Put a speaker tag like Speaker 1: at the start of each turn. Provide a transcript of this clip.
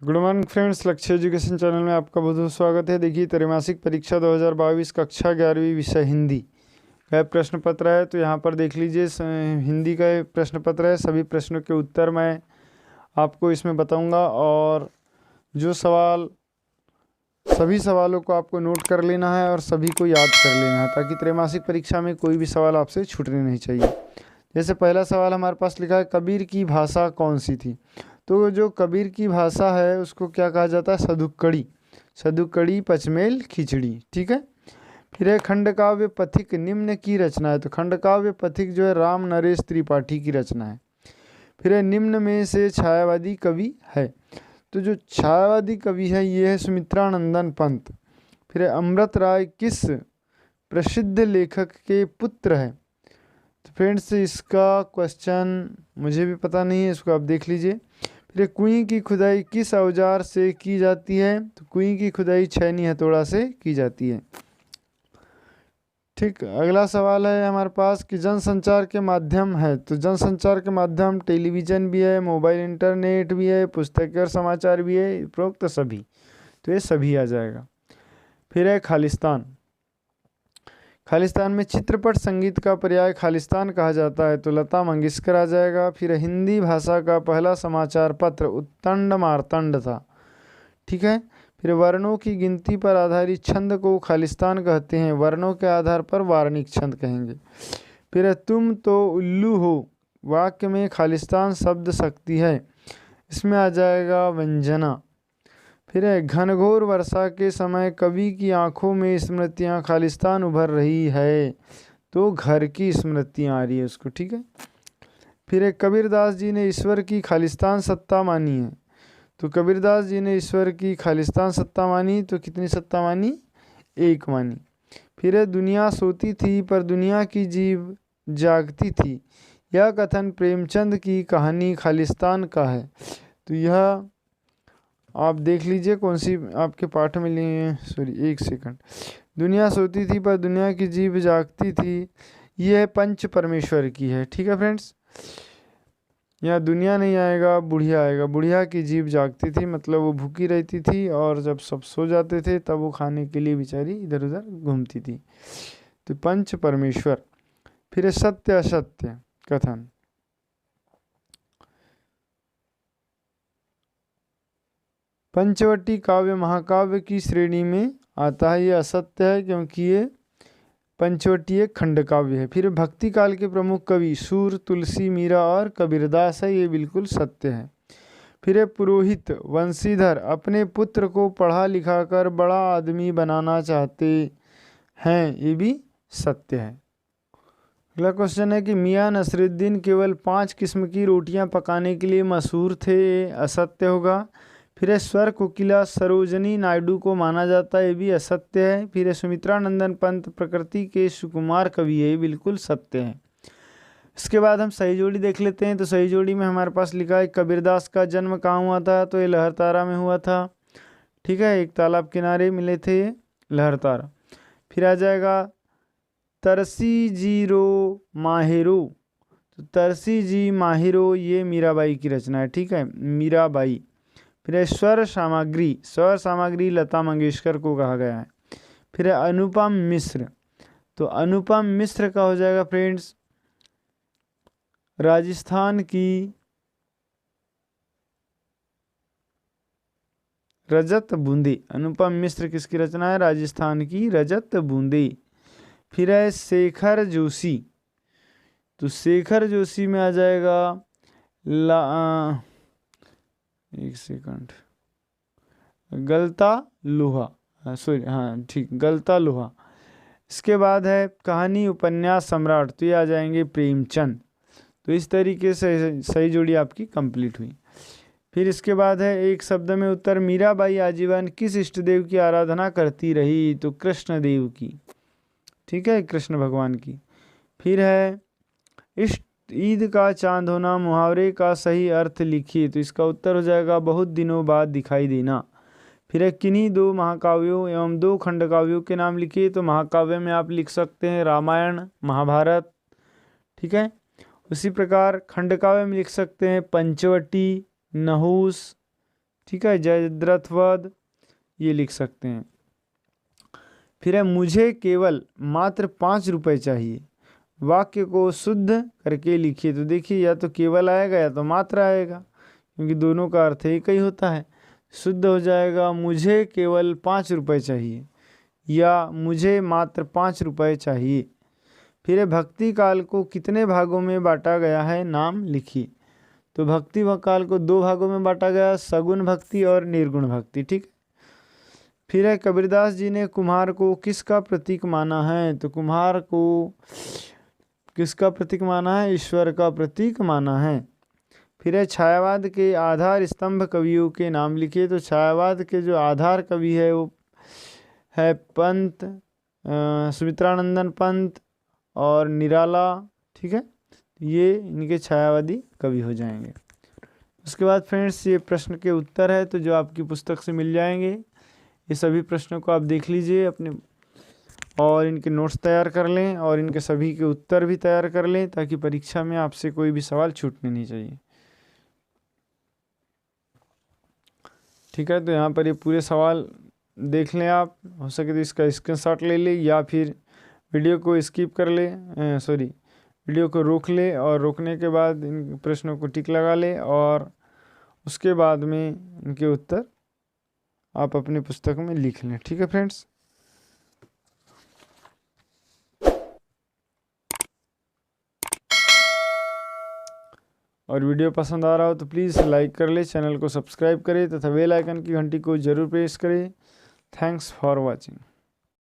Speaker 1: Good morning friends, लक्ष्य education channel में आपका बहुत बहुत स्वागत है। देखिए, त्रैमासिक परीक्षा 2022 कक्षा 11वीं विषय हिंदी का प्रश्न पत्र है। तो यहाँ पर देख लीजिए, हिंदी का प्रश्न पत्र है। सभी प्रश्नों के उत्तर मैं आपको इसमें बताऊंगा और जो सभी सवालों को आपको नोट कर लेना है और सभी को याद कर लेना है, ताकि त्रैमासिक परीक्षा में कोई भी सवाल आपसे छूटने नहीं चाहिए। जैसे पहला सवाल हमारे पास लिखा है, कबीर की भाषा कौन सी थी। तो जो कबीर की भाषा है उसको क्या कहा जाता है? सदुक्कड़ी। सदुक्कड़ी, पचमेल, खिचड़ी। ठीक है। फिर है, खंडकाव्य पथिक निम्न की रचना है। तो खंडकाव्य पथिक जो है राम नरेश त्रिपाठी की रचना है। फिर है, निम्न में से छायावादी कवि है। तो जो छायावादी कवि है ये है सुमित्रानंदन पंत। फिर है, अमृत राय किस प्रसिद्ध लेखक के पुत्र है। तो फ्रेंड्स, इसका क्वेश्चन मुझे भी पता नहीं है, इसको आप देख लीजिए। फिर कुएं की खुदाई किस औजार से की जाती है। तो कुएं की खुदाई छैनी हथौड़ा से की जाती है। ठीक। अगला सवाल है हमारे पास कि जनसंचार के माध्यम है। तो जनसंचार के माध्यम टेलीविज़न भी है, मोबाइल इंटरनेट भी है, पुस्तक और समाचार भी है, उपरोक्त सभी। तो ये सभी आ जाएगा। फिर है खालिस्तान। खालिस्तान में चित्रपट संगीत का पर्याय खालिस्तान कहा जाता है। तो लता मंगेशकर आ जाएगा। फिर हिंदी भाषा का पहला समाचार पत्र उत्तंड मार्तंड था। ठीक है। फिर वर्णों की गिनती पर आधारित छंद को खालिस्तान कहते हैं। वर्णों के आधार पर वार्णिक छंद कहेंगे। फिर तुम तो उल्लू हो, वाक्य में खालिस्तान शब्द शक्ति है, इसमें आ जाएगा वंजना। फिर है, घनघोर वर्षा के समय कवि की आंखों में स्मृतियां खालिस्तान उभर रही है। तो घर की स्मृतियां आ रही है उसको। ठीक है। फिर है, कबीरदास जी ने ईश्वर की खालिस्तान सत्ता मानी है। तो कबीरदास जी ने ईश्वर की खालिस्तान सत्ता मानी। तो कितनी सत्ता मानी? एक मानी। फिर है, दुनिया सोती थी पर दुनिया की जीव जागती थी। यह कथन प्रेमचंद की कहानी खालिस्तान का है। तो यह आप देख लीजिए कौन सी आपके पाठ में लिए। सॉरी, एक सेकंड। दुनिया सोती थी पर दुनिया की जीव जागती थी, यह पंच परमेश्वर की है। ठीक है फ्रेंड्स। यहाँ दुनिया नहीं आएगा, बुढ़िया आएगा। बुढ़िया की जीव जागती थी मतलब वो भूखी रहती थी, और जब सब सो जाते थे तब वो खाने के लिए बेचारी इधर उधर घूमती थी। तो पंच परमेश्वर। फिर सत्य असत्य कथन। पंचवटी काव्य महाकाव्य की श्रेणी में आता है। ये असत्य है क्योंकि ये पंचवटी एक खंड काव्य है। फिर भक्ति काल के प्रमुख कवि सूर, तुलसी, मीरा और कबीरदास है। ये बिल्कुल सत्य है। फिर पुरोहित वंशीधर अपने पुत्र को पढ़ा लिखा कर बड़ा आदमी बनाना चाहते हैं। ये भी सत्य है। अगला क्वेश्चन है कि मियाँ नसरुद्दीन केवल 5 किस्म की रोटियां पकाने के लिए मशहूर थे। ये असत्य होगा। फिर स्वर कोकिला सरोजनी नायडू को माना जाता है। ये भी असत्य है। फिर सुमित्रानंदन पंत प्रकृति के सुकुमार कवि है। ये बिल्कुल सत्य है। इसके बाद हम सही जोड़ी देख लेते हैं। तो सही जोड़ी में हमारे पास लिखा है, कबीरदास का जन्म कहाँ हुआ था। तो ये लहरतारा में हुआ था। ठीक है। एक तालाब किनारे मिले थे ये लहरतारा। फिर आ जाएगा तरसी जीरो माहिरो। तो तरसी जी माहिरो ये मीराबाई की रचना है। ठीक है, मीराबाई। फिर स्वर सामग्री। स्वर सामग्री लता मंगेशकर को कहा गया है। फिर अनुपम मिश्र। तो अनुपम मिश्र का हो जाएगा फ्रेंड्स राजस्थान की रजत बूंदी। अनुपम मिश्र किसकी रचना है? राजस्थान की रजत बूंदी। फिर है शेखर जोशी। तो शेखर जोशी में आ जाएगा एक सेकंड, गलता लोहा। सॉरी, हाँ ठीक, गलता लोहा। इसके बाद है कहानी उपन्यास सम्राट। तो ये आ जाएंगे प्रेमचंद। तो इस तरीके से सही जोड़ी आपकी कंप्लीट हुई। फिर इसके बाद है एक शब्द में उत्तर। मीराबाई आजीवन किस इष्ट देव की आराधना करती रही। तो कृष्ण देव की। ठीक है, कृष्ण भगवान की। फिर है इष्ट ईद का चांद होना मुहावरे का सही अर्थ लिखिए। तो इसका उत्तर हो जाएगा बहुत दिनों बाद दिखाई देना। फिर है किन्हीं 2 महाकाव्यों एवं 2 खंडकाव्यों के नाम लिखिए। तो महाकाव्य में आप लिख सकते हैं रामायण, महाभारत। ठीक है। उसी प्रकार खंडकाव्य में लिख सकते हैं पंचवटी, नहुस। ठीक है, जयद्रथवध ये लिख सकते हैं। फिर है मुझे केवल मात्र 5 रुपये चाहिए। वाक्य को शुद्ध करके लिखिए। तो देखिए या तो केवल आएगा या तो मात्र आएगा, क्योंकि दोनों का अर्थ एक ही होता है। शुद्ध हो जाएगा मुझे केवल 5 रुपये चाहिए या मुझे मात्र 5 रुपये चाहिए। फिर भक्ति काल को कितने भागों में बांटा गया है, नाम लिखिए। तो भक्ति काल को 2 भागों में बांटा गया, सगुण भक्ति और निर्गुण भक्ति। ठीक है। फिर है कबीरदास जी ने कुम्हार को किसका प्रतीक माना है। तो कुम्हार को किसका प्रतीक माना है, ईश्वर का प्रतीक माना है। फिर है छायावाद के आधार स्तंभ कवियों के नाम लिखिए। तो छायावाद के जो आधार कवि है वो है पंत, सुमित्रानंदन पंत और निराला। ठीक है, ये इनके छायावादी कवि हो जाएंगे। उसके बाद फ्रेंड्स ये प्रश्न के उत्तर है, तो जो आपकी पुस्तक से मिल जाएंगे। ये सभी प्रश्नों को आप देख लीजिए अपने और इनके नोट्स तैयार कर लें और इनके सभी के उत्तर भी तैयार कर लें, ताकि परीक्षा में आपसे कोई भी सवाल छूटने नहीं चाहिए। ठीक है, तो यहाँ पर ये पूरे सवाल देख लें आप, हो सके तो इसका स्क्रीनशॉट ले लें या फिर वीडियो को स्किप कर ले, वीडियो को रोक ले और रोकने के बाद इन प्रश्नों को टिक लगा ले और उसके बाद में इनके उत्तर आप अपनी पुस्तक में लिख लें। ठीक है फ्रेंड्स। और वीडियो पसंद आ रहा हो तो प्लीज़ लाइक कर ले, चैनल को सब्सक्राइब करें तथा बेल आइकन की घंटी को ज़रूर प्रेस करें। Thanks for watching.